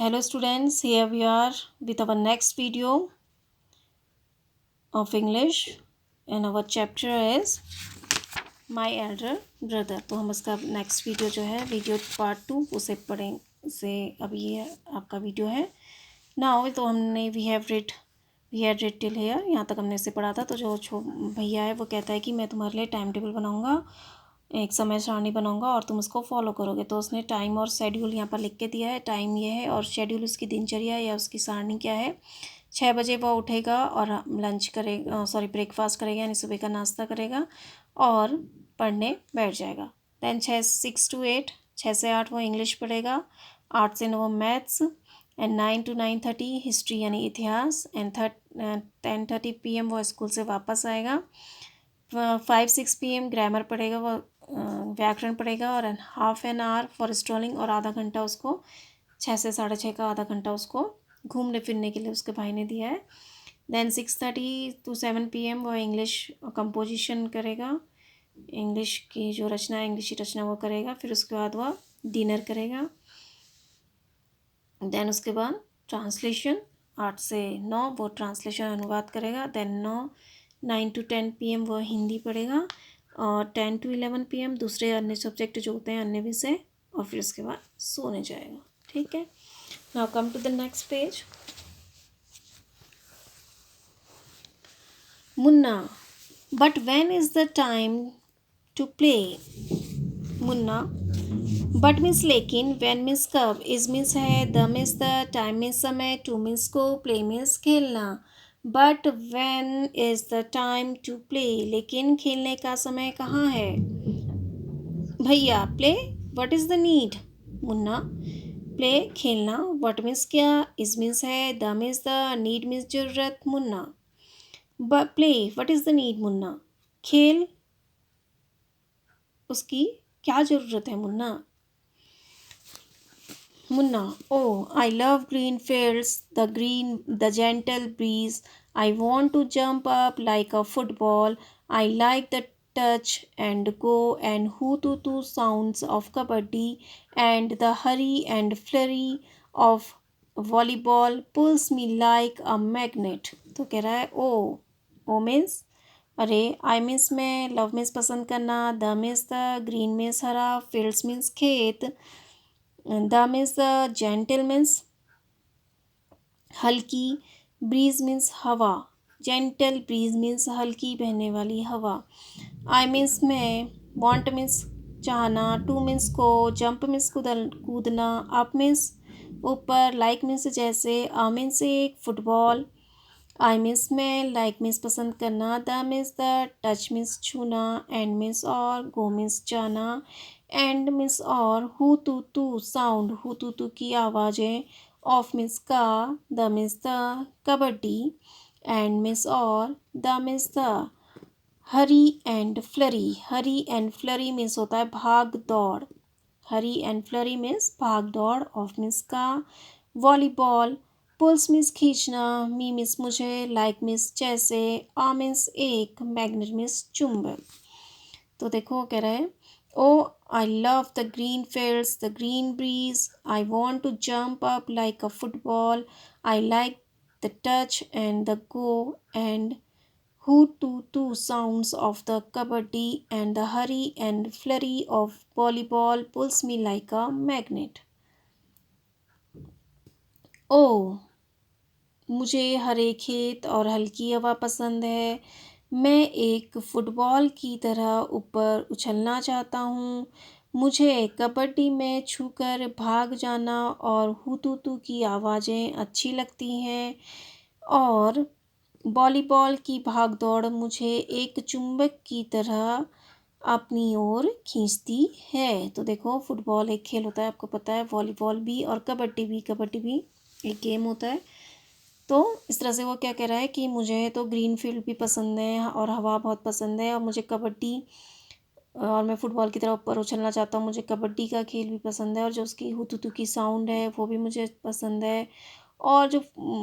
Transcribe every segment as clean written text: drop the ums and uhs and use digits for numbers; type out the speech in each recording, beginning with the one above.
Hello students, here we are with our next video of English and our chapter is My Elder Brother। तो हम इसका next video जो है video part 2 उसे पढ़ें उसे अभी ये आपका वीडियो है नाउ। तो हमने we had read till here, यहाँ तक हमने इसे पढ़ा था। तो जो भैया है वो कहता है कि मैं तुम्हारे लिए टाइम टेबल बनाऊँगा, एक समय सारणी बनाऊंगा और तुम उसको फॉलो करोगे। तो उसने टाइम और शेड्यूल यहाँ पर लिख के दिया है। टाइम ये है और शेड्यूल उसकी दिनचर्या या उसकी सारणी क्या है। 6 बजे वह उठेगा और लंच करेगा, ब्रेकफास्ट करेगा यानी सुबह का नाश्ता करेगा और पढ़ने बैठ जाएगा। दैन 6 to 8, 6 से 8 वो इंग्लिश पढ़ेगा, 8 से 9 मैथ्स एंड 9 to 9:30 हिस्ट्री यानी इतिहास एंड 10:30 PM वो स्कूल से वापस आएगा। 5-6 PM ग्रामर पढ़ेगा, वो व्याकरण पढ़ेगा और half an hour for strolling और आधा घंटा उसको 6 से 6:30 का आधा घंटा उसको घूमने फिरने के लिए उसके भाई ने दिया है। दैन 6:30 to 7 PM वो इंग्लिश कंपोजिशन करेगा, इंग्लिश की जो रचना है इंग्लिशी रचना वो करेगा। फिर उसके बाद वह डिनर करेगा। दैन उसके बाद ट्रांसलेशन 8 से 9 वो ट्रांसलेशन अनुवाद करेगा। दैन 9 to 10 PM वो हिंदी पढ़ेगा और 10 to 11 PM दूसरे अन्य सब्जेक्ट जो होते हैं अन्य विषय, और फिर उसके बाद सोने जाएगा। ठीक है, now come to the next page. Munna, but when is the time to play. Munna, but means लेकिन, व्हेन मीन्स कब, इज मीन्स है, the means the, time means समय, टू मीन्स को, प्ले मीन्स खेलना। But when is the time to play, लेकिन खेलने का समय कहाँ है। भैया, play, what is the need. Munna, play खेलना, व्हाट मीन्स क्या, इज मीन्स है, the means the, need means जरूरत। Munna, play what is the need. Munna, खेल उसकी क्या जरूरत है। Munna, Munna, oh, I love green fields, the gentle breeze. I want to jump up like a football. I like the touch and go and hoo-too-too sounds of kabaddi, and the hurry and flurry of volleyball pulls me like a magnet. तो कह रहा है ओ means अरे, आई means में, love means पसंद करना, the means the, green means हरा, fields means खेत, the means the, gentle means हल्की, ब्रीज मीन्स हवा, जेंटल ब्रीज मीन्स हल्की बहने वाली हवा। आई मीन्स में, वांट मीन्स चाहना, टू मीन्स को, जंप मीन्स कूदना, अप मीन्स ऊपर, लाइक मीन्स जैसे, आ मीन्स एक, फुटबॉल। आई मीन्स में, लाइक मीन्स पसंद करना, the means the, touch means छूना, एंड मीन्स और, गो मीन्स जाना, एंड मीन्स और, हु तू तू साउंड, हु तू तू की आवाज़ें, ऑफ मीन्स का, the means the, kabaddi, and means और, the means the, hurry and flurry. Hurry and flurry means होता है भाग दौड़, हरी एंड फ्लरी मीन्स भाग दौड़, ऑफ मीन्स का, वॉलीबॉल, पुल्स मीन्स खींचना, मी मीन्स मुझे, लाइक मीन्स जैसे, आ मीन्स एक, मैग्नेट मीन्स चुंबक। तो देखो कह रहे हैं, oh I love the green fields, the green breeze, I want to jump up like a football, I like the touch and the go and hoo-too-too sounds of the kabaddi, and the hurry and flurry of volleyball pulls me like a magnet. Oh, मुझे हरे खेत और हल्की हवा पसंद है। मैं एक football की तरह ऊपर उछलना चाहता हूँ। मुझे कबड्डी में छूकर भाग जाना और हू-तू-तू की आवाज़ें अच्छी लगती हैं, और वॉलीबॉल की भागदौड़ मुझे एक चुंबक की तरह अपनी ओर खींचती है। तो देखो, फुटबॉल एक खेल होता है, आपको पता है, वॉलीबॉल भी और कबड्डी भी एक गेम होता है। तो इस तरह से वो क्या कह रहा है कि मुझे तो ग्रीन फील्ड भी पसंद है और हवा बहुत पसंद है, और मुझे कबड्डी और मैं फ़ुटबॉल की तरह ऊपर उछलना चाहता हूँ। मुझे कबड्डी का खेल भी पसंद है और जो उसकी हुतुतु की साउंड है वो भी मुझे पसंद है, और जो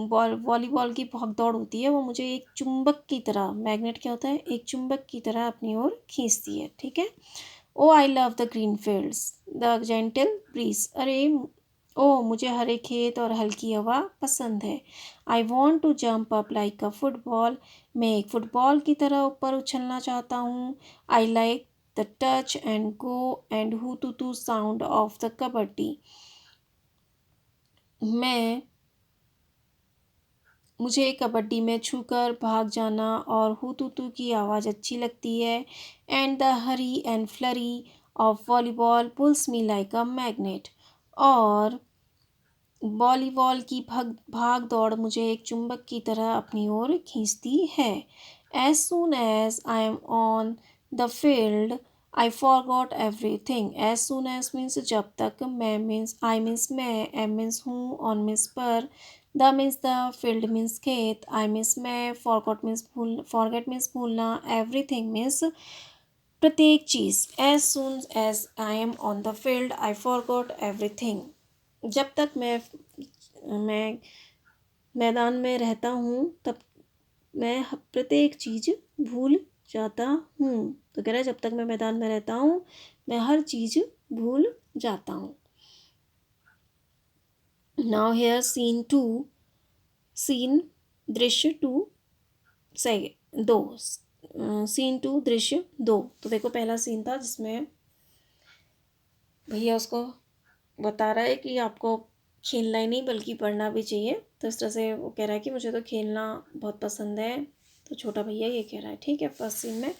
वॉलीबॉल की भागदौड़ होती है वो मुझे एक चुंबक की तरह, मैग्नेट क्या होता है, एक चुंबक की तरह अपनी ओर खींचती है। ठीक है, oh I love the green fields, the gentle breeze. अरे, ओह, मुझे हरे खेत और हल्की हवा पसंद है। I want to jump up like a football. मैं एक फुटबॉल की तरह ऊपर उछलना चाहता हूँ। I like the touch and go and हु टू साउंड ऑफ द कबड्डी। मैं मुझे कबड्डी में छूकर भाग जाना और हू की आवाज़ अच्छी लगती है। And the hurry and flurry of volleyball pulls me like a magnet. और वॉलीबॉल की भाग दौड़ मुझे एक चुंबक की तरह अपनी ओर खींचती है। As soon as I am on the field I forgot everything. As soon as means जब तक, मैं मीन्स आई मीन्स मैं, एम मीन्स हूँ, ऑन मीन्स पर, the means the, field means खेत, आई मीन्स मैं, फॉरगॉट मीन्स भूल, forget means भूलना, एवरीथिंग मीन्स प्रत्येक चीज़। As soon as I am on the field I forgot everything. जब तक मैं मैदान में रहता हूँ तब मैं प्रत्येक चीज़ भूल जाता हूँ। तो कह रहा है जब तक मैं मैदान में रहता हूँ मैं हर चीज़ भूल जाता हूँ। Now here scene two, scene दृश्य टू से दो, सीन टू दृश्य दो। तो देखो पहला सीन था जिसमें भैया उसको बता रहा है कि आपको खेलना ही नहीं बल्कि पढ़ना भी चाहिए। तो इस तरह से वो कह रहा है कि मुझे तो खेलना बहुत पसंद है। तो छोटा भैया ये कह रहा है, ठीक है, फर्स्ट सीन में।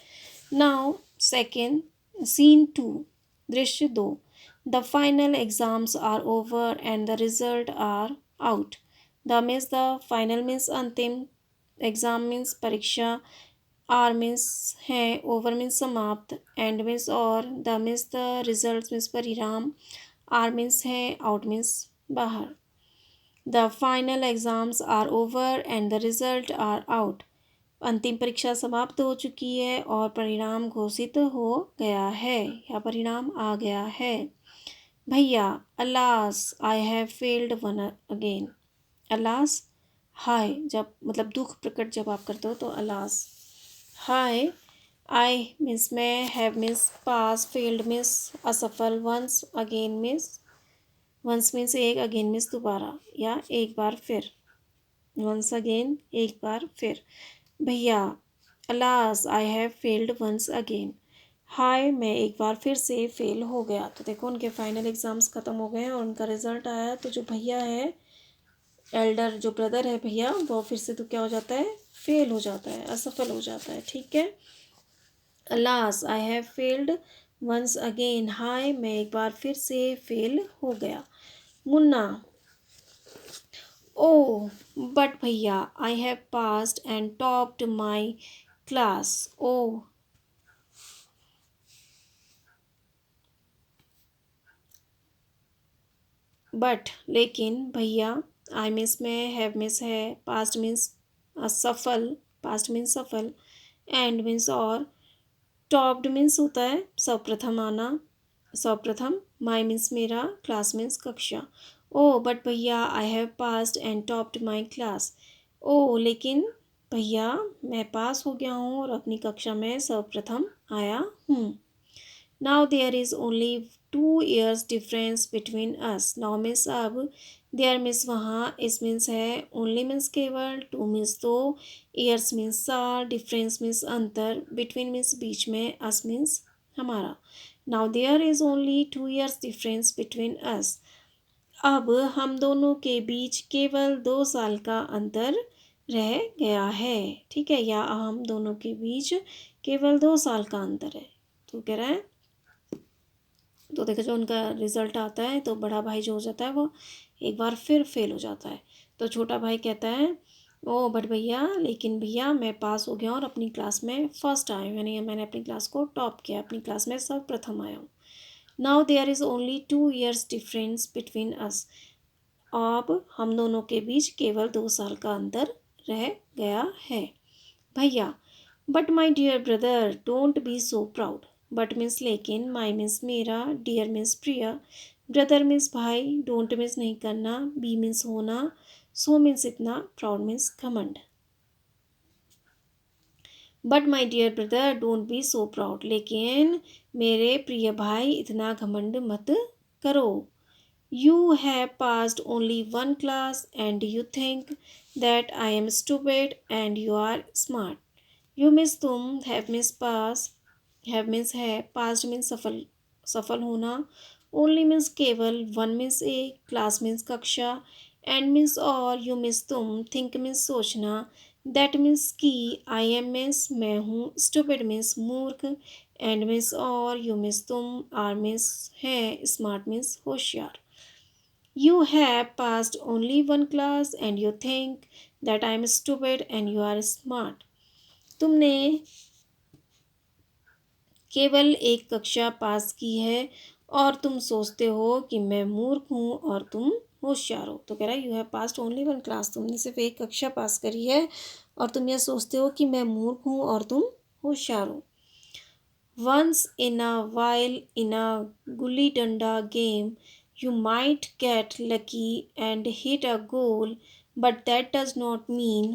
नाउ सेकेंड सीन टू, दृश्य दो। The final exams are over and the result are out. The means the, final means अंतिम, एग्ज़ाम मीन्स परीक्षा, आर मीन्स है, ओवर मीन्स समाप्त, एंड मीन्स और, the means the, result means परिणाम, are means है, out means बाहर। The final exams are over and the result are out. अंतिम परीक्षा समाप्त हो चुकी है और परिणाम घोषित हो गया है या परिणाम आ गया है। भैया, alas I have failed one again. Alas, हाय, जब मतलब दुख प्रकट जब आप करते हो तो अलास। हाय, आई मीन्स मैं, हैव मीन्स पास, फेल्ड मीन्स असफल, once again means, once means again, अगेन मीन्स दोबारा या एक बार फिर। वंस अगेन एक बार फिर। भैया, alas I have failed once again. हाय, मैं एक बार फिर से फेल हो गया। तो देखो उनके फाइनल एग्ज़ाम्स ख़त्म हो गए हैं और उनका रिज़ल्ट आया। तो जो भैया है, एल्डर जो ब्रदर है भैया, वो फिर से तो क्या हो जाता है, फेल हो जाता है, असफल हो जाता है, ठीक है। Alas I have failed once again. हाय, मैं एक बार फिर से फेल हो गया। मुन्ना, ओह बट भैया, I have passed and topped my class. Oh, but लेकिन भैया, आई मीन्स में, हैव मीन्स है, पास्ट मीन्स असफल, पास्ट मीन्स सफल, एंड मीन्स और, टॉप्ड मीन्स होता है सर्वप्रथम आना, सर्वप्रथम, माई मीन्स मेरा, क्लास मीन्स कक्षा। ओ बट भैया, I have passed and topped my class. Oh लेकिन भैया, मैं पास हो गया हूँ और अपनी कक्षा में सर्वप्रथम आया हूँ। Now there is only 2 years difference between us. Now means अब, देयर मीन्स वहाँ, इस मीन्स है, ओनली मीन्स केवल, टू मीन्स दो, ईयर्स मीन्स साल, डिफरेंस मीन्स अंतर, बिटवीन मीन्स बीच में, अस मीन्स हमारा। Now there is only 2 years difference between us. अब हम दोनों के बीच केवल 2 साल का अंतर रह गया है, ठीक है, या हम दोनों के बीच केवल 2 साल का अंतर है। तो कह रहा है, तो देखो जो उनका रिजल्ट आता है तो बड़ा भाई जो हो जाता है वो एक बार फिर फेल हो जाता है। तो छोटा भाई कहता है, ओ बट भैया, लेकिन भैया मैं पास हो गया और अपनी क्लास में फर्स्ट आया, मैंने अपनी क्लास को टॉप किया, अपनी क्लास में सर्वप्रथम आया हूँ। Now there is only 2 years difference between us. अब हम दोनों के बीच केवल 2 साल का अंतर रह गया है। भैया, but my dear brother don't be so proud. But means लेकिन, माई मीन्स मेरा, डियर मीन्स प्रिय, ब्रदर मीन्स भाई, डोंट मीन्स नहीं करना, बी मीन्स होना, सो मीन्स इतना, प्राउड मीन्स घमंड। But my dear brother don't be so proud, लेकिन मेरे प्रिय भाई इतना घमंड मत करो। You have passed only one class and you think that I am stupid and you are smart. You miss तुम have miss pass have means है past means सफल होना only means केवल one means एक class means कक्षा and means और you miss तुम think means सोचना that means कि I am means मैं हूँ stupid means मूर्ख and means और you miss तुम are means है smart means होशियार. You have passed only one class and you think that I am stupid and you are smart. तुमने केवल एक कक्षा पास की है और तुम सोचते हो कि मैं मूर्ख हूँ और तुम होशियार हो. तो कह रहा है you have past only one class. तुमने सिर्फ एक कक्षा पास करी है और तुम यह सोचते हो कि मैं मूर्ख हूँ और तुम होशियार हो. Once in a while in a gully danda game, you might get lucky and hit a goal, but that does not mean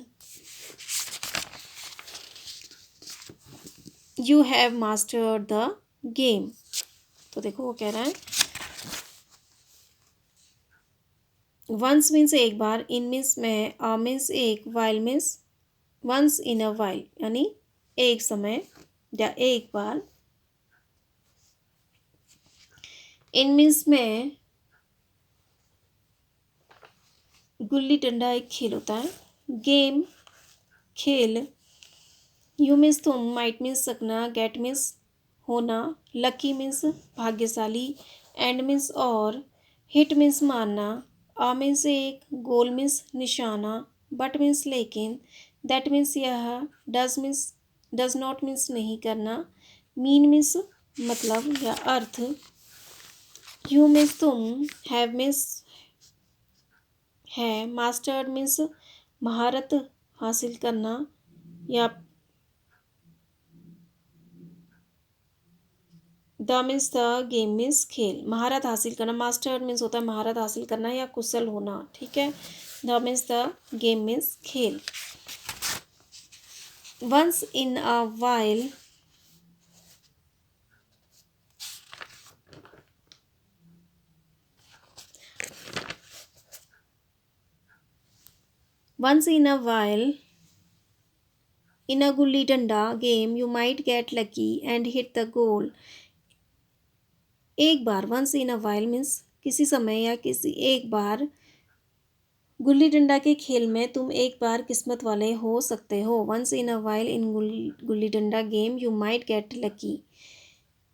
you have mastered the game. तो देखो वो कह रहा है once means एक बार, in means में, a means एक, while means once in a while यानी एक समय या एक बार. in means में गुल्ली डंडा एक खेल होता है. गेम खेल. यू मीन्स तुम, माइट मीन्स सकना, गेट मीन्स होना, लकी मीन्स भाग्यशाली, एंड मीन्स और, हिट मीन्स मारना, आ मीन्स एक, गोल मीन्स निशाना, बट मीन्स लेकिन, दैट मीन्स यह, डज नॉट मीन्स नहीं करना, मीन मीन्स मतलब या अर्थ, यू मीन्स तुम, हैव मीन्स है, मास्टर्ड मीन्स महारत हासिल करना या the means the game means खेल. महारत हासिल करना, मास्टर्ड मीन्स होता है महारत हासिल करना या कुशल होना. ठीक है. The means the game means खेल. Once in a while once in a while in a gulli danda game you might get lucky and hit the goal. एक बार, once in a while means किसी समय या किसी एक बार, गुल्ली डंडा के खेल में तुम एक बार किस्मत वाले हो सकते हो. Once in a while in gulli danda game you might get lucky.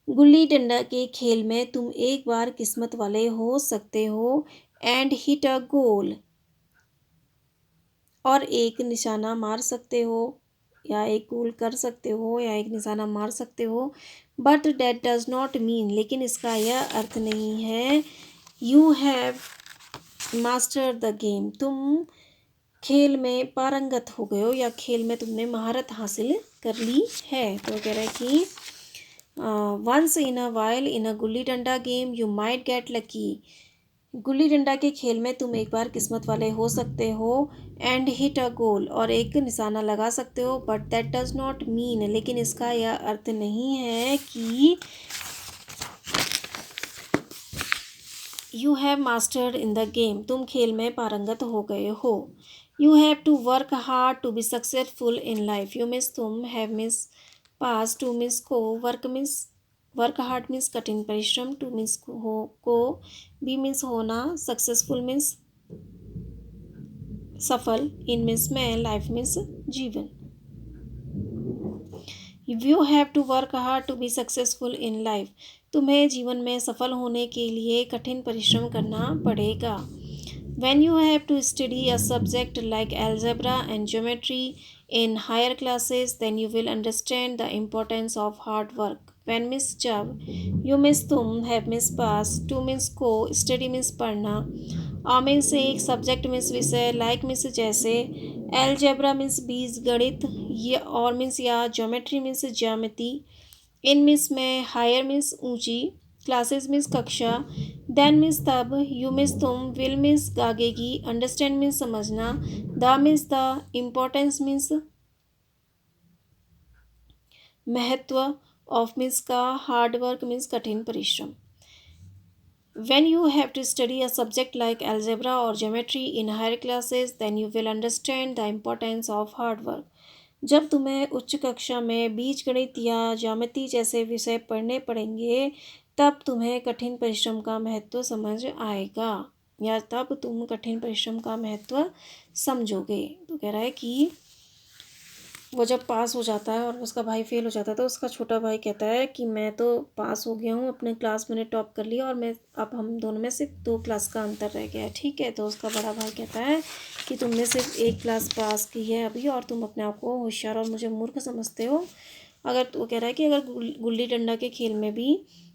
Gulli danda के खेल में तुम एक बार किस्मत वाले हो सकते हो. एंड हिट अ गोल और एक निशाना मार सकते हो या एक गोल कर सकते हो या एक निशाना मार सकते हो. But that does not mean लेकिन इसका यह अर्थ नहीं है you have master the game तुम खेल में पारंगत हो गए हो या खेल में तुमने महारत हासिल कर ली है. तो कह रहा है कि once in a while in a gulli danda game you might get lucky. Gulli danda के खेल में तुम एक बार किस्मत वाले हो सकते हो. एंड हिट अ गोल और एक निशाना लगा सकते हो. But that does not mean लेकिन इसका यह अर्थ नहीं है कि you have mastered in the game तुम खेल में पारंगत हो गए हो. You have to work hard to be successful in life. You means तुम, हैव मीन्स पास, टू मीन्स को, वर्क हार्ड मीन्स कठिन परिश्रम, टू मीन्स को, बी मीन्स होना, सक्सेसफुल मीन्स सफल, इन मीन्स में, लाइफ मीन्स जीवन. You have to work hard to be successful in life तुम्हें जीवन में सफल होने के लिए कठिन परिश्रम करना पड़ेगा. When you have to study a subject like algebra and geometry in higher classes, then you will understand the importance of hard work. When means जब, you means तुम, have means pass, to means को, study means पढ़ना, a means एक, subject means विषय, like means जैसे, algebra means बीज गणित, या और means या, geometry means ज्यामिति, इन मीन्स में, हायर मीन्स ऊंची, क्लासेस मीन्स कक्षा, देन मीन्स तब, यू मीन्स तुम, विल मीन्स गागेगी, अंडरस्टैंड मीन्स समझना, the means the, importance means महत्व, ऑफ मीन्स का, हार्ड वर्क मीन्स कठिन परिश्रम. When you have to study a subject like algebra or geometry in higher classes, then you will understand the importance of hard work. जब तुम्हें उच्च कक्षा में बीजगणित या ज्यामिति जैसे विषय पढ़ने पड़ेंगे, तब तुम्हें कठिन परिश्रम का महत्व समझ आएगा, या तब तुम कठिन परिश्रम का महत्व समझोगे। तो कह रहा है कि वो जब पास हो जाता है और उसका भाई फेल हो जाता है, तो उसका छोटा भाई कहता है कि मैं तो पास हो गया हूँ, अपने क्लास मैंने टॉप कर लिया, और मैं अब हम दोनों में सिर्फ 2 क्लास का अंतर रह गया है, ठीक है। तो उसका बड़ा भाई कहता है कि तुमने सिर्फ 1 क्लास पास की है अभी, और तुम अपने आप को होशियार और मुझे मूर्ख समझते हो। अगर तो वो कह रहा है कि अगर गुल्ली डंडा के खेल में भी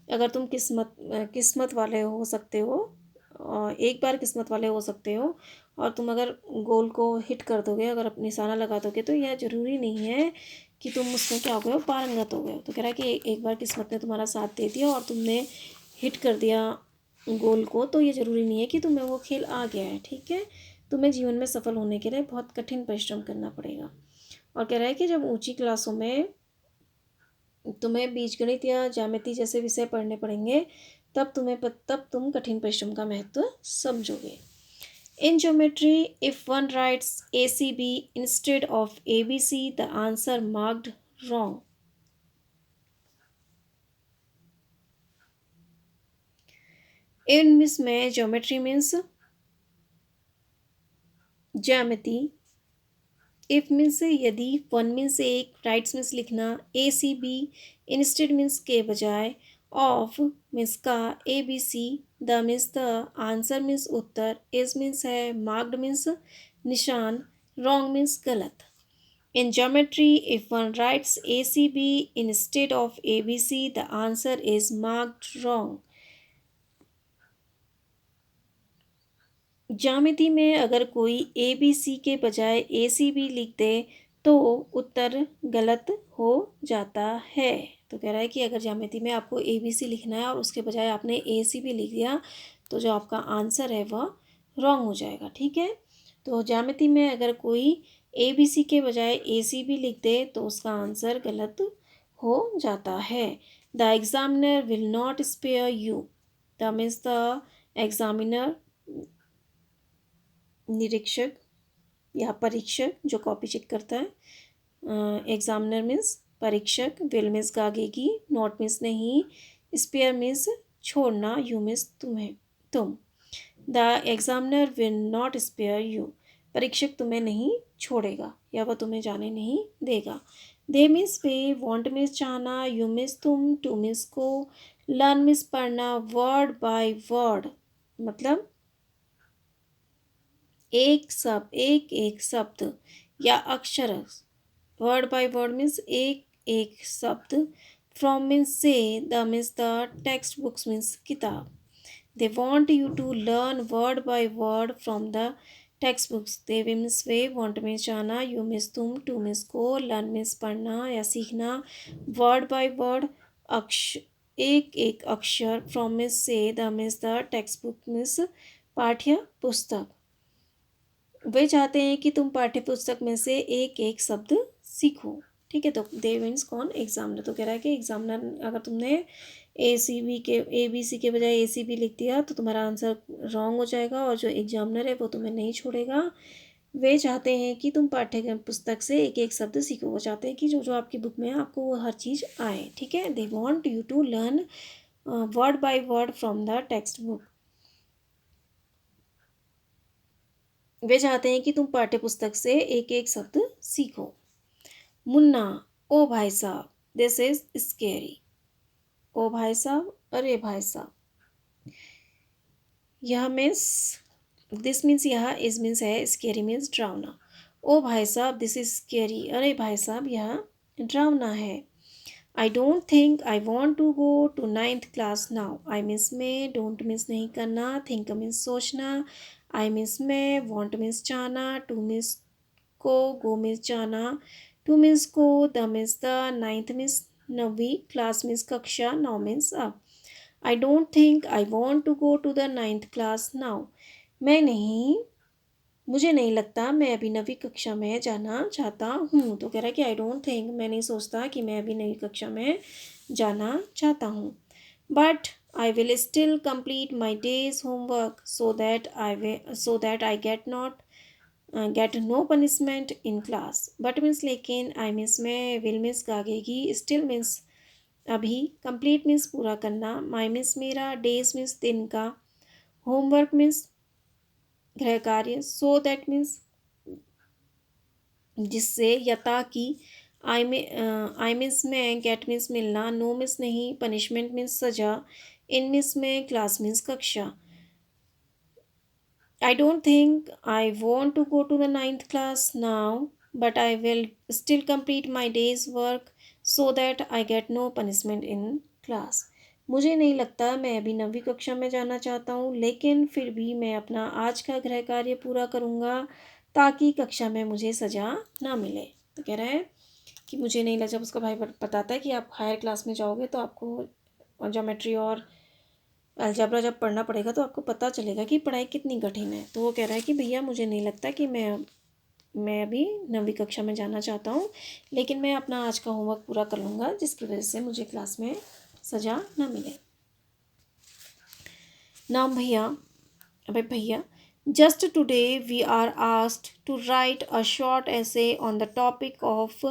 अगर तुम किस्मत वाले हो सकते हो, और एक बार किस्मत वाले हो सकते हो, और तुम अगर गोल को हिट कर दोगे, अगर अपनी निशाना लगा दोगे, तो यह ज़रूरी नहीं है कि तुम उसमें क्या हो गए हो, पारंगत हो गए हो। तो कह रहा है कि एक बार किस्मत ने तुम्हारा साथ दे दिया और तुमने हिट कर दिया गोल को, तो ये ज़रूरी नहीं है कि तुम्हें वो खेल आ गया है, ठीक है। तुम्हें जीवन में सफल होने के लिए बहुत कठिन परिश्रम करना पड़ेगा। और कह रहा है कि जब ऊंची क्लासों में तुम्हें बीजगणित या ज्यामिति जैसे विषय पढ़ने पड़ेंगे, तब तुम कठिन परिश्रम का महत्व समझोगे। In geometry, if one writes ACB instead of ABC, the answer marked wrong. In Miss में geometry means ज्यामिति, if means यदि, one means एक, writes means लिखना, ACB instead means के बजाय, of means का, ABC the means the, answer means Uttar, is means है, marked means निशान, wrong means गलत। In geometry, if one writes ACB instead of ABC, the answer is marked wrong. ज्यामिति में अगर कोई ABC के बजाय ACB लिख दे तो उत्तर गलत हो जाता है। तो कह रहा है कि अगर ज्यामिति में आपको ABC लिखना है और उसके बजाय आपने ACB लिख दिया, तो जो आपका आंसर है वह रॉन्ग हो जाएगा, ठीक है। तो ज्यामिति में अगर कोई ABC के बजाय ACB लिख दे तो उसका आंसर गलत हो जाता है। The examiner will not spare you, the means the examiner, निरीक्षक या परीक्षक जो कॉपी चेक करता है। एग्जामिनर मीन्स परीक्षक, विल मीन्स गागेगी, नॉट मीन्स नहीं, स्पेयर मीन्स छोड़ना, यू मीन्स तुम्हें, तुम। The examiner will not spare you, परीक्षक तुम्हें नहीं छोड़ेगा या वह तुम्हें जाने नहीं देगा। दे मीन्स वे, वॉन्ट मीन्स चाहना, यू मीन्स तुम, टू मीन्स को, लर्न मीन्स पढ़ना, वर्ड बाय वर्ड मतलब एक एक शब्द या अक्षर, वर्ड बाय वर्ड मीन्स एक एक शब्द, फ्रॉम मीन्स से, the means the, text books means किताब। They want you to learn word by word from the text books. They means वे, वॉन्ट मीन्स जाना, यू मीन्स तुम, टू मीन्स को, learn means पढ़ना या सीखना, वर्ड बाय वर्ड एक एक अक्षर, फ्रॉम मीन्स से, the means the, text book means पाठ्य पुस्तक। वे चाहते हैं कि तुम पाठ्य पुस्तक में से एक एक शब्द सीखो, ठीक है। तो दे मीन्स कौन, एग्जामिनर। तो कह रहा है कि एग्जामिनर, अगर तुमने ABC के बजाय ACB लिख दिया तो तुम्हारा आंसर रॉन्ग हो जाएगा, और जो एग्जामिनर है वो तुम्हें नहीं छोड़ेगा। वे चाहते हैं कि तुम पाठ्य पुस्तक से एक एक शब्द सीखो, वो चाहते हैं कि जो जो आपकी बुक में है आपको वो हर चीज़ आए, ठीक है। They want you to learn word by word from the text book, वे चाहते हैं कि तुम पाठ्य पुस्तक से एक एक शब्द सीखो। मुन्ना, ओ भाई साहब, दिस इज स्केरी, ओ भाई साहब, अरे भाई साहब। यह मीन्स, दिस मीन्स यह, इज मीन्स है, स्केरी मीन्स डरावना। ओ भाई साहब, दिस इज स्केरी, अरे भाई साहब यह डरावना है। I don't think I want to go to 9th class now, I means में, डोंट मीन्स नहीं करना, थिंक मीन्स सोचना, आई मीन्स में, वॉन्ट मीन्स चाहना, टू मीन्स को, गो मीन्स जाना, टू मीन्स को, the means the, 9th means 9वीं, क्लास मीन्स कक्षा, नाउ मीन्स अब। I don't think I want to go to the 9th class now, मैं नहीं, मुझे नहीं लगता मैं अभी 9वीं कक्षा में जाना चाहता हूँ। तो कह रहा है कि आई डोंट थिंक, मैं नहीं सोचता कि मैं अभी 9वीं कक्षा में जाना चाहता हूँ। But I will still complete my day's homework so that I get no punishment in class. But means लेकिन I means में will means गागेगी, still means अभी, complete means पूरा करना, my means मेरा, days means दिन का, homework means गृह कार्य, so that means जिससे, या ताकि, आई मीन्स में, गेट मीन्स मिलना, नो मीन्स नहीं, पनिशमेंट मीन्स सजा, इन मीन्स में, क्लास मीन्स कक्षा. I don't think I want to go to the ninth class now, but I will still complete my day's work so that I get no punishment in class. मुझे नहीं लगता मैं अभी 9वीं कक्षा में जाना चाहता हूँ, लेकिन फिर भी मैं अपना आज का गृह कार्य पूरा करूँगा ताकि कक्षा में मुझे सज़ा ना मिले. तो कह रहा है कि मुझे नहीं लगा, जब उसका भाई बताता है कि आप हायर क्लास में जाओगे तो आपको ज्योमेट्री और अलजेब्रा जब पढ़ना पड़ेगा तो आपको पता चलेगा कि पढ़ाई कितनी कठिन है. तो वो कह रहा है कि भैया मुझे नहीं लगता कि मैं अभी 9वीं कक्षा में जाना चाहता हूँ, लेकिन मैं अपना आज का होमवर्क पूरा कर लूँगा जिसकी वजह से मुझे क्लास में सज़ा ना मिले. नाम भैया, अबे भैया, just today we are asked to write a short essay on the topic of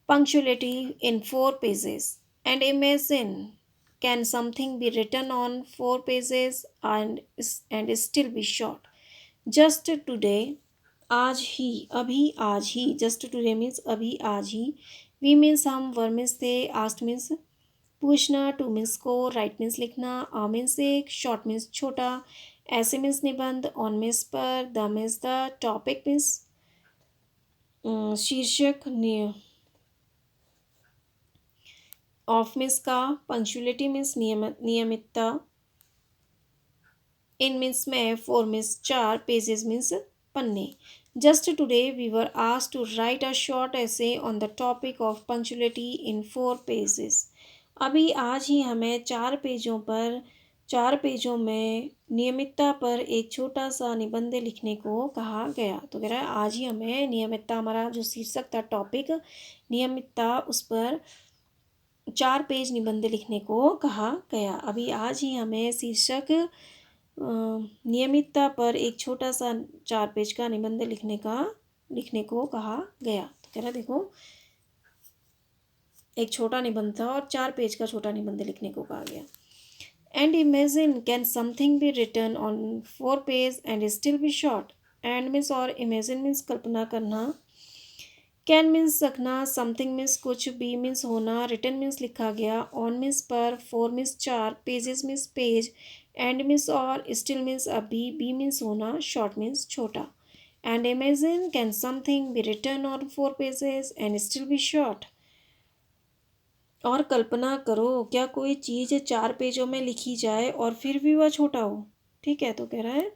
punctuality in 4 pages, and imagine, can something be written on 4 pages and still be short? Just today, आज ही, अभी आज ही, just today means अभी आज ही, we means हम, were means थे, asked means पूछना, to means को, write means लिखना, आ मीन्स एक, शॉर्ट मीन्स छोटा, ऐसे मीन्स निबंध, ऑन मीन्स पर, the means the, topic means शीर्षक, ऑफ मीन्स का, पंक्चुअलिटी मीन्स नियमितता, इन मीन्स में, 4 मीन्स 4, पेजेस मीन्स पन्ने. Just today we were asked to write a short essay on the topic of punctuality in 4 pages. अभी आज ही हमें 4 पेजों में नियमितता पर एक छोटा सा निबंध लिखने को कहा गया. तो कह रहा है आज ही हमें नियमितता, हमारा जो शीर्षक था टॉपिक नियमितता, उस पर 4 पेज निबंध लिखने को कहा गया. अभी आज ही हमें शीर्षक नियमितता पर एक छोटा सा 4 पेज का निबंध लिखने को कहा गया. तो कह रहा देखो, एक छोटा निबंध था और 4 पेज का छोटा निबंध लिखने को कहा गया. And imagine, can something be written on 4 page and still be short. And means और, इमेजिन मीन्स कल्पना करना, कैन मीन्स रखना, समथिंग मीन्स कुछ, बी मीन्स होना, रिटन मीन्स लिखा गया, ऑन मीन्स पर, 4 means 4, pages means page, and means और, स्टिल मीन्स अभी, बी मीन्स होना, शॉर्ट मीन्स छोटा. And imagine, can something be written on 4 pages and still be short. और कल्पना करो, क्या कोई चीज़ 4 पेजों में लिखी जाए और फिर भी वह छोटा हो. ठीक है, तो कह रहा है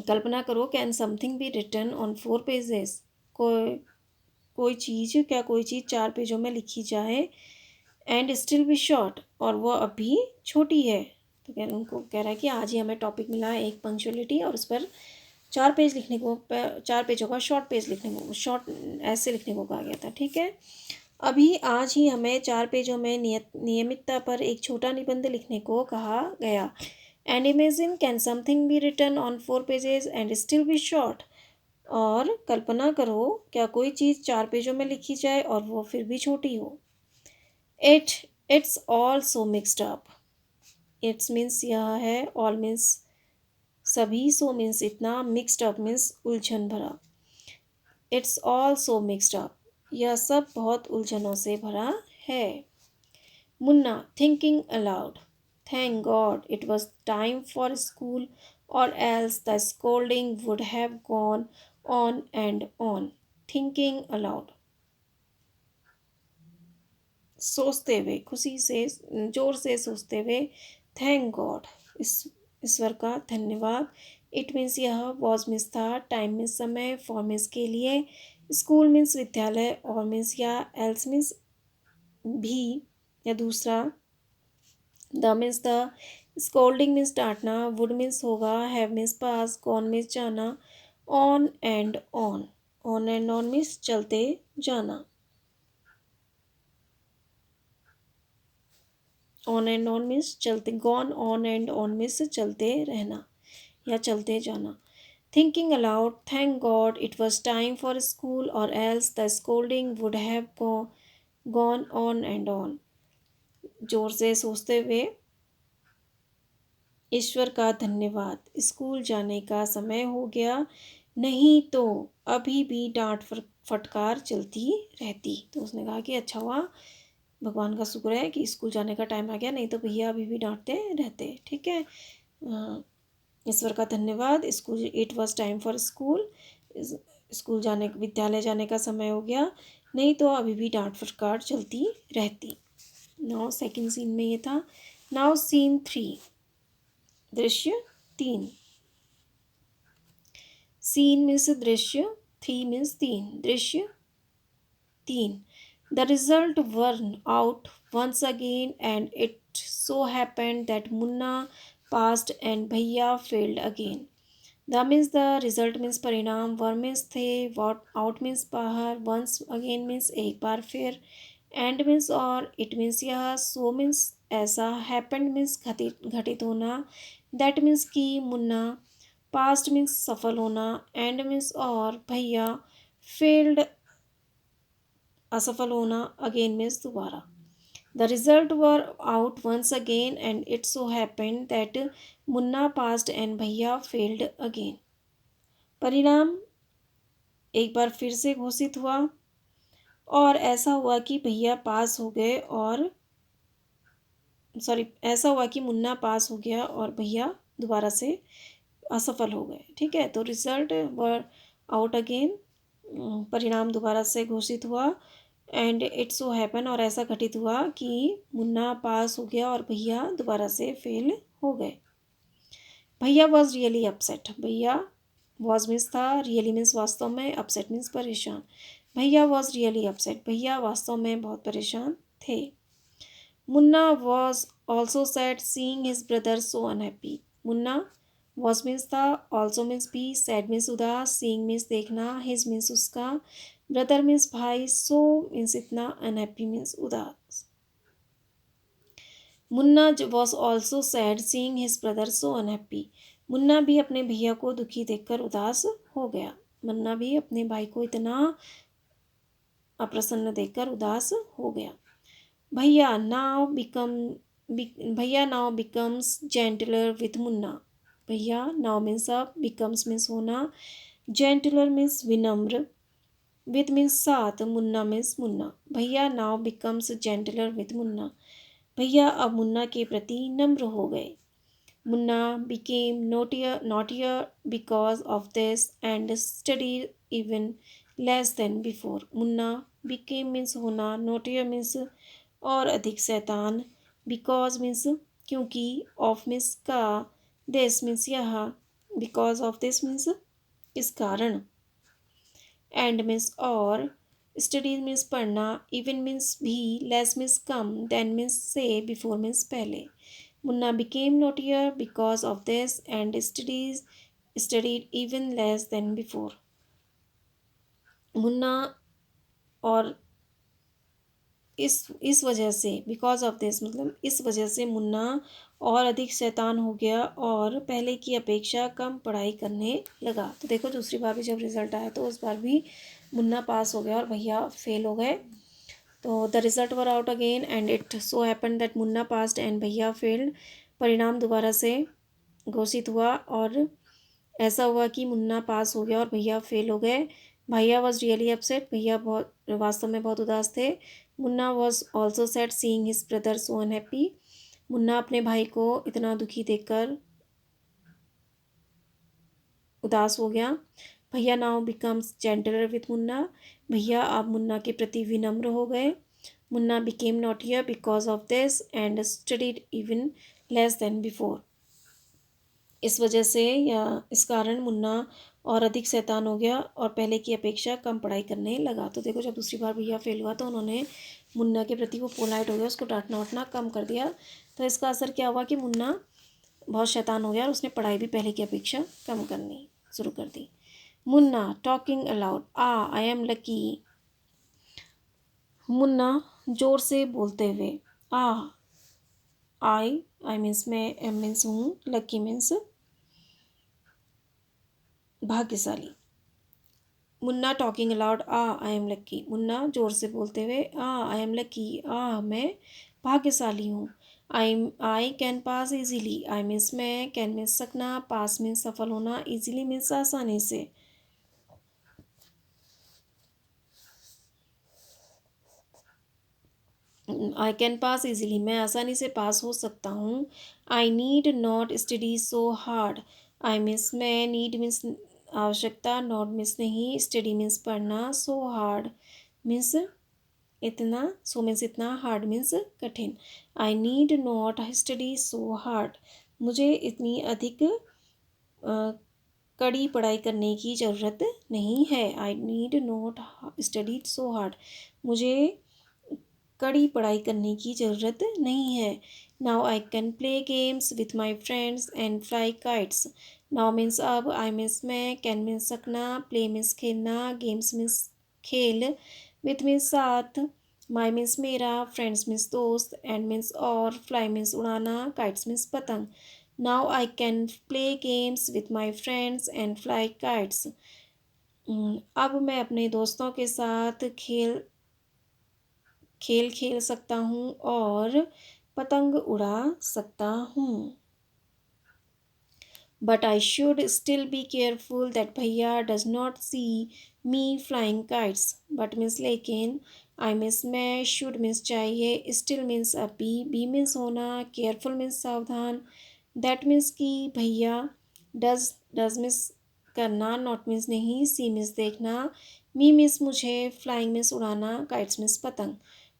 कल्पना करो, can something be written on 4 pages, कोई चीज़, क्या कोई चीज़ 4 पेजों में लिखी जाए, एंड स्टिल बी शॉर्ट, और वो अभी छोटी है. तो उनको कह रहा है कि आज ही हमें टॉपिक मिला है एक पंक्चुअलिटी, और उस पर 4 पेज लिखने को, 4 पेजों का शॉर्ट पेज लिखने को, शॉर्ट ऐसे लिखने को कहा गया था. ठीक है, अभी आज ही हमें 4 पेजों में नियमितता पर एक छोटा निबंध लिखने को कहा गया. And imagine, can something be written on 4 pages and still be short. और कल्पना करो, क्या कोई चीज़ 4 पेजों में लिखी जाए और वो फिर भी छोटी हो. It's all so mixed up. It's means यह है, ऑल मीन्स सभी, सो मीन्स इतना, मिक्सड अप मीन्स उलझन भरा. It's all so mixed up, यह सब बहुत उलझनों से भरा है. Munna, thinking aloud, thank God it was time for school, or else the scolding would have gone on and on. Thinking aloud, सोचते हुए, खुशी से, जोर से सोचते हुए. थैंक गॉड, ईश्वर का धन्यवाद. इट मीन्स यह, वॉज मीन्स था, टाइम मीन्स समय, फॉर मीन्स के लिए, स्कूल मीन्स विद्यालय, और मीन्स या, एल्स मीन्स भी या दूसरा, the means the, scolding means डांटना, वुड मीन्स होगा, हैव मीन्स पास, गॉन मीन्स जाना, on and on. On and on means चलते जाना. ऑन एंड ऑन मीन्स चलते, gone on and on means चलते रहना या चलते जाना। Thinking aloud, thank God it was time for school or else the scolding would have gone on and on. जोर से सोचते हुए, ईश्वर का धन्यवाद, स्कूल जाने का समय हो गया, नहीं तो अभी भी डांट फटकार चलती रहती। तो उसने कहा कि अच्छा हुआ, भगवान का शुक्र है कि स्कूल जाने का टाइम आ गया, नहीं तो भैया अभी भी डांटते रहते। ठीक है, ईश्वर का धन्यवाद, school, it was time for school, school जाने, विद्यालय जाने का समय हो गया, नहीं तो अभी भी डांट फटकार चलती रहती। नाउ सेकंड सीन में ये था। नाउ सीन 3, दृश्य 3। सीन मीन्स दृश्य, 3 मीन्स 3, दृश्य 3। The result worn out once again and it so happened that Munna passed and Bhaiya failed again. The means the result means परिणाम, वर means थे, what out means बाहर, once again means एक बार फिर, and means और, it means यह, so means ऐसा, happened means घटित होना, that means कि, मुन्ना, past means सफल होना, and means और, भैया, failed असफल होना, अगेन मीन्स दोबारा। The result were out once again and it so happened that Munna passed and भैया फेल्ड अगेन। परिणाम एक बार फिर से घोषित हुआ और ऐसा हुआ कि भैया पास हो गए और ऐसा हुआ कि मुन्ना पास हो गया और भैया दोबारा से असफल हो गए। ठीक है, तो रिजल्ट वर आउट अगेन, परिणाम दोबारा से घोषित हुआ, एंड इट सो हैपन, और ऐसा घटित हुआ कि मुन्ना पास हो गया और भैया दोबारा से फेल हो गए। भैया वॉज रियली अपसेट, भैया वॉज मीन्स था, रियली मीन्स वास्तव में, अपसेट मीन्स परेशान। भैया वॉज रियली अपसेट, भैया वास्तव में बहुत परेशान थे। Munna was also sad seeing his brother so unhappy. Munna was means था, ऑल्सो मीन्स भी, सैड मीन्स उदास, सीइंग मीन्स देखना, हिज मीन्स उसका, ब्रदर मीन्स भाई, सो मीन्स इतना, अनहैप्पी मीन्स उदास। Munna was also sad seeing his brother so unhappy. Munna भी अपने भैया को दुखी देखकर उदास हो गया। मुन्ना भी अपने भाई को इतना अप्रसन्न देखकर उदास हो गया। भैया now becomes gentler with Munna. भैया नाउ मीन्स अब, बिकम्स मीन्स होना, जेंटलर मीन्स विनम्र, विथ मीन्स साथ, मुन्ना मीन्स मुन्ना। भैया now becomes gentler with Munna. भैया अब मुन्ना के प्रति नम्र हो गए। Munna became naughtier because of this and study even less than before. Munna became means होना, नोटियर मीन्स और अधिक शैतान, बिकॉज मीन्स क्योंकि, ऑफ मीन्स का, दिस मीन्स यह, बिकॉज ऑफ दिस मीन्स इस कारण, एंड मीन्स और, स्टडीज मीन्स पढ़ना, इवन मीन्स भी, लेस मीन्स कम, देन मीन्स से, बिफोर मीन्स पहले। Munna became naughtier because of this and studied even less than before. Munna और इस वजह से, बिकॉज ऑफ दिस मतलब इस वजह से, मुन्ना और अधिक शैतान हो गया और पहले की अपेक्षा कम पढ़ाई करने लगा। तो देखो दूसरी बार भी जब रिजल्ट आया तो उस बार भी मुन्ना पास हो गया और भैया फेल हो गए। तो the result were out again and it so happened that Munna passed and भैया फेल्ड। परिणाम दोबारा से घोषित हुआ और ऐसा हुआ कि मुन्ना पास हो गया और भैया फेल हो गए। भैया वॉज रियली अपसेट, भैया बहुत वास्तव में बहुत उदास थे। Munna was also sad seeing his brother so unhappy. Munna अपने भाई को इतना दुखी देखकर उदास हो गया। भैया now becomes gentler with Munna. भैया अब मुन्ना के प्रति विनम्र हो गए। Munna became naughtier because of this and studied even less than before. इस वजह से या इस कारण मुन्ना और अधिक शैतान हो गया और पहले की अपेक्षा कम पढ़ाई करने लगा। तो देखो जब दूसरी बार भैया फेल हुआ तो उन्होंने मुन्ना के प्रति वो पोलाइट हो गया, उसको डांटना वाटना कम कर दिया। तो इसका असर क्या हुआ कि मुन्ना बहुत शैतान हो गया और उसने पढ़ाई भी पहले की अपेक्षा कम करनी शुरू कर दी। Munna talking aloud, I am lucky. Munna जोर से बोलते हुए, आई मीन्स मैं, एम मीन्स हूँ, लकी मीन्स भाग्यशाली। Munna talking aloud, I am lucky. Munna जोर से बोलते हुए, आई एम लक्की, मैं भाग्यशाली हूँ। I can pass easily, I means मैं, कैन मीन्स सकना, पास मीन्स सफल होना, इजीली मीन्स आसानी से। आई कैन पास इजीली, मैं आसानी से पास हो सकता हूँ। I need not study so hard, I means मैं, नीड मीन्स आवश्यकता, नॉट मीन्स नहीं, स्टडी मीन्स पढ़ना, सो हार्ड मीन्स इतना, सो मीन्स इतना, हार्ड मीन्स कठिन। I need not study so hard, मुझे इतनी अधिक कड़ी पढ़ाई करने की ज़रूरत नहीं है। I need not study so hard, मुझे कड़ी पढ़ाई करने की ज़रूरत नहीं है। Now I can play games with my friends and fly kites. Now means अब, आई मीन्स मैं, कैन मीन्स सकना, प्ले मीन्स खेलना, गेम्स मीन्स खेल, विथ मीन्स साथ, माई मीन्स मेरा, फ्रेंड्स मीन्स दोस्त, एंड मीन्स और, फ्लाई मीन्स उड़ाना, काइट्स मीन्स पतंग। Now I can play games with my friends and fly kites. अब मैं अपने दोस्तों के साथ खेल खेल खेल सकता हूँ और पतंग उड़ा सकता हूँ। But I should still be careful that भैया does not see me flying kites. But means लेकिन, आई मीन्स मैं, शुड मीन्स चाहिए, स्टिल मीन्स अभी, बी मीन्स होना, केयरफुल मीन्स सावधान, दैट मीन्स कि भैया, डज मीन्स करना, नॉट मीन्स नहीं, सी मीन्स देखना, मी मीन्स मुझे, फ्लाइंग मीन्स उड़ाना, काइट्स मीन्स पतंग।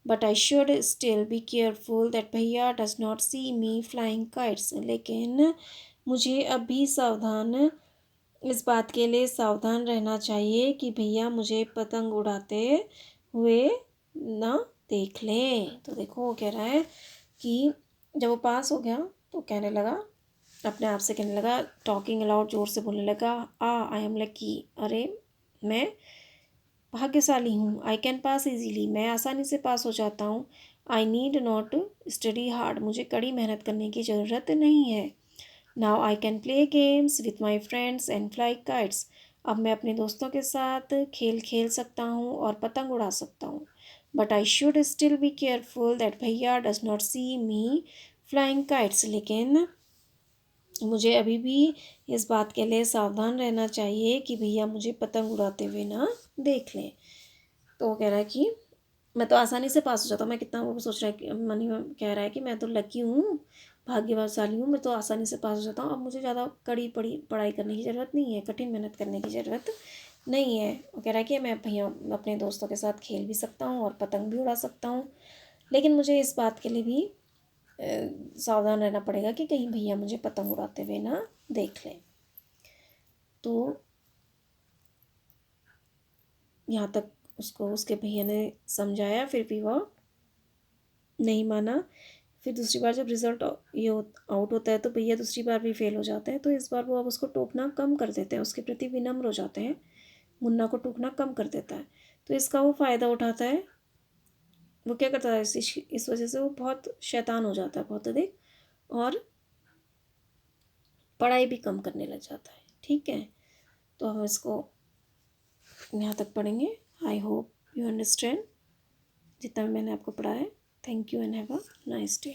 But I should still be careful that भैया does not see me flying kites, लेकिन मुझे अभी सावधान, इस बात के लिए सावधान रहना चाहिए कि भैया मुझे पतंग उड़ाते हुए ना देख लें। तो देखो वो कह रहा है कि जब वो पास हो गया तो कहने लगा, अपने आप से कहने लगा, टॉकिंग अलाउड जोर से बोलने लगा, आई एम लकी, अरे मैं भाग्यशाली हूँ। आई कैन पास इजीली, मैं आसानी से पास हो जाता हूँ। I need not study hard, मुझे कड़ी मेहनत करने की ज़रूरत नहीं है। Now I can play games with my friends and fly kites, अब मैं अपने दोस्तों के साथ खेल खेल सकता हूँ और पतंग उड़ा सकता हूँ। But I should still be careful that भैया does not see me flying kites, लेकिन मुझे अभी भी इस बात के लिए सावधान रहना चाहिए कि भैया मुझे पतंग उड़ाते हुए ना देख लें। तो वो कह रहा है कि मैं तो आसानी से पास हो जाता हूँ, मैं कितना, वो सोच रहा है कि मनी में कह रहा है कि मैं तो लकी हूँ, भाग्यशाली हूँ, मैं तो आसानी से पास हो जाता हूँ, अब मुझे ज़्यादा कड़ी पढ़ाई करने की ज़रूरत नहीं है, कठिन मेहनत करने की ज़रूरत नहीं है। वो कह रहा है कि मैं भैया अपने दोस्तों के साथ खेल भी सकता हूँ और पतंग भी उड़ा सकता हूँ, लेकिन मुझे इस बात के लिए भी सावधान रहना पड़ेगा कि कहीं भैया मुझे पतंग उड़ाते हुए ना देख लें। तो यहाँ तक उसको उसके भैया ने समझाया, फिर भी वह नहीं माना। फिर दूसरी बार जब रिज़ल्ट ये आउट होता है तो भैया दूसरी बार भी फेल हो जाते हैं, तो इस बार वो अब उसको टोकना कम कर देते हैं, उसके प्रति विनम्र हो जाते हैं, मुन्ना को टोकना कम कर देता है। तो इसका वो फ़ायदा उठाता है, वो क्या करता है, इस वजह से वो बहुत शैतान हो जाता है बहुत अधिक, और पढ़ाई भी कम करने लग जाता है। ठीक है, तो हम इसको यहाँ तक पढ़ेंगे। आई होप यू अंडरस्टैंड जितना भी मैंने आपको पढ़ाया है। Thank you and have a nice day.